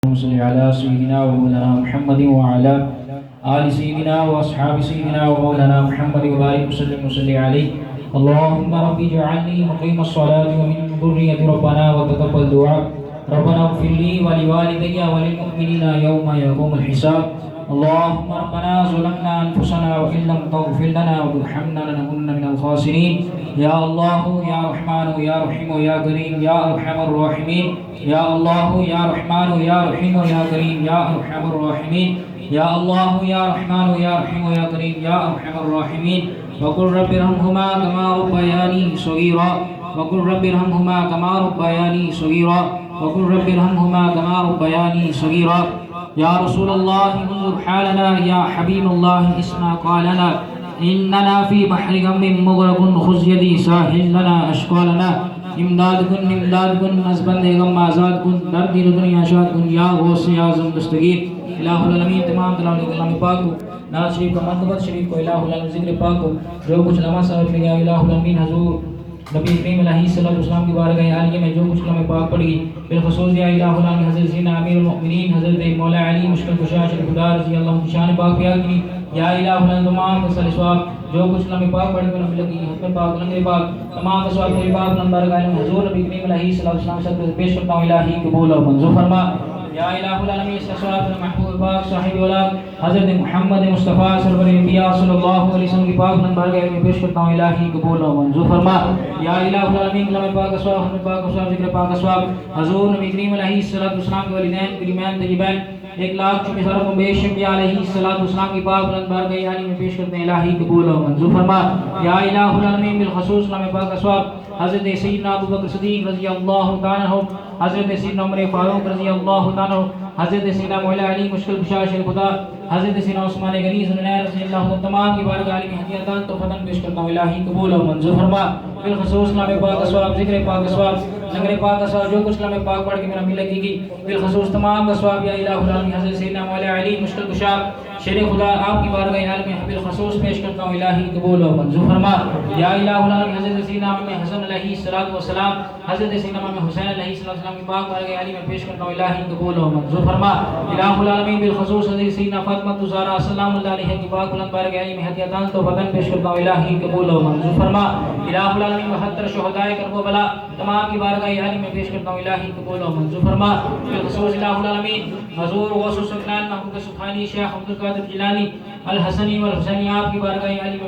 صل على سيدنا ومولانا محمد وعلى آل سيدنا وأصحاب سيدنا ومولانا محمد وبارك وسلم عليه. اللهم رب اجعلني مقيم الصلاة ومن ذرية ربنا وتقبل دعاء. ربنا اغفر لي ولوالدي وللمؤمنين يوم يقوم الحساب. اللهم ربنا ظلمنا أنفسنا وإن لم تغفر لنا وترحمنا لنكونن من الخاسرين. يا الله يا رحمن يا رحيم يا كريم يا أرحم الراحمين. يا الله يا رحمن يا رحيم يا كريم يا أرحم الراحمين. يا الله يا رحمن يا رحيم يا كريم يا أرحم الراحمين. وقل رب ارحمهما كما ربياني صغيرا. وقل رب ارحمهما كما ربياني صغيرا. وقل رب ارحمهما كما ربياني صغيرا. يا رسول الله انظر حالنا. يا حبيب الله اسمع قالنا. إننا في بحر غم مغرق خذ يدي ساحل لنا أشقالنا. امداد کن امداد کن از بند غم آزاد کن درد دل دنیا شاد کن یا غوث یا اعظم دستگیر. الہ العالمین تمام تلاوت کلام پاک کو ناز شریف کا منتبت شریف کو الہ العالمین ذکر پاک کو جو کچھ لمحہ صاحب میں گیا الہ العالمین حضور نبی کریم علیہ السلام کی بارگاہ عالیہ میں جو کچھ کلام پاک پڑھی بالخصوص یا الہ العالمین حضرت سیدنا امیر المؤمنین حضرت مولا علی مشکل کشا شریف خدا رضی اللہ عنہ شان پاک بیان کی یا الہ العالمین تمام صلی ثواب جو کچھ کلام پاک پڑھی میں نبی لگی حکم پاک لنگر پاک تمام ثواب میرے پاک نمبر گائے حضور نبی کریم علیہ السلام سے پیش کرتا ہوں الہی قبول و منظور فرما. یا الہ العالمین صلوات محبوب پاک صاحب اولاد حضرت محمد مصطفیٰ سرور انبیاء صلی اللہ علیہ وسلم کی پاک نمبر گائے میں پیش کرتا ہوں الہی قبول و منظور فرما. یا الہ العالمین کلام پاک اسواب حمد پاک اسواب ذکر پاک اسواب حضور نبی کریم علیہ السلام کے والدین کریمان طیبین 1,24,000 بے شک علیہ السلام کی پاک بلند بارگاہ عالی میں پیش کرتے ہیں الہی قبول و منظور فرما. یا الہ العالمین بالخصوص کلام پاک اسواب حضرت سیدنا ابو بکر صدیق رضی اللہ تعالیٰ عنہ حضرت سیدنا عمر فاروق رضی اللہ تعالیٰ عنہ حضرت سیدنا مولا علی مشکل کشا شیر خدا حضرت سیدنا عثمان غنی ذوالنورین رضی اللہ عنہ تمام کی بارگاہ عالی میں ہدیات تو فتن پیش کرتا ہوں الہی قبول و منظور فرما. بالخصوص کلام پاک اسواب ذکر پاک اسواب لنگر پاک اسواب جو کچھ کلام پاک پڑھ کے میرا مل لگے گی بالخصوص تمام اسواب یا الہ العالمین حضرت سیدنا مولا علی مشکل کشا شیر خدا آپ کی بارگاہ عالی میں بالخصوص پیش کرتا ہوں الہی قبول و منظور فرما. یا الہ العالمین حضرت سیدنا امام حسن علیہ السلام حضرت سیدنا امام حسین علیہ السلام کی پاک بارگاہ عالی میں پیش کرتا ہوں الہی قبول و منظور فرما. الہ العالمین بالخصوص حضرت سیدنا فاطمہ الزہرا سلام اللہ علیہ کی پاک بلند بارگاہ عالی میں ہدیات تو فتن پیش کرتا ہوں الہی قبول و منظور فرما. الہ العالمین 72 شہداء کربلا تمام کی بارگاہ عالی میں پیش کرتا ہوں الہی قبول و منظور فرما. بالخصوص الہ العالمین حضور غوث السلطان محمود سبحانی شیخ عبد القادر جیلانی الحسنی والحسینی آپ کی بارگاہ عالی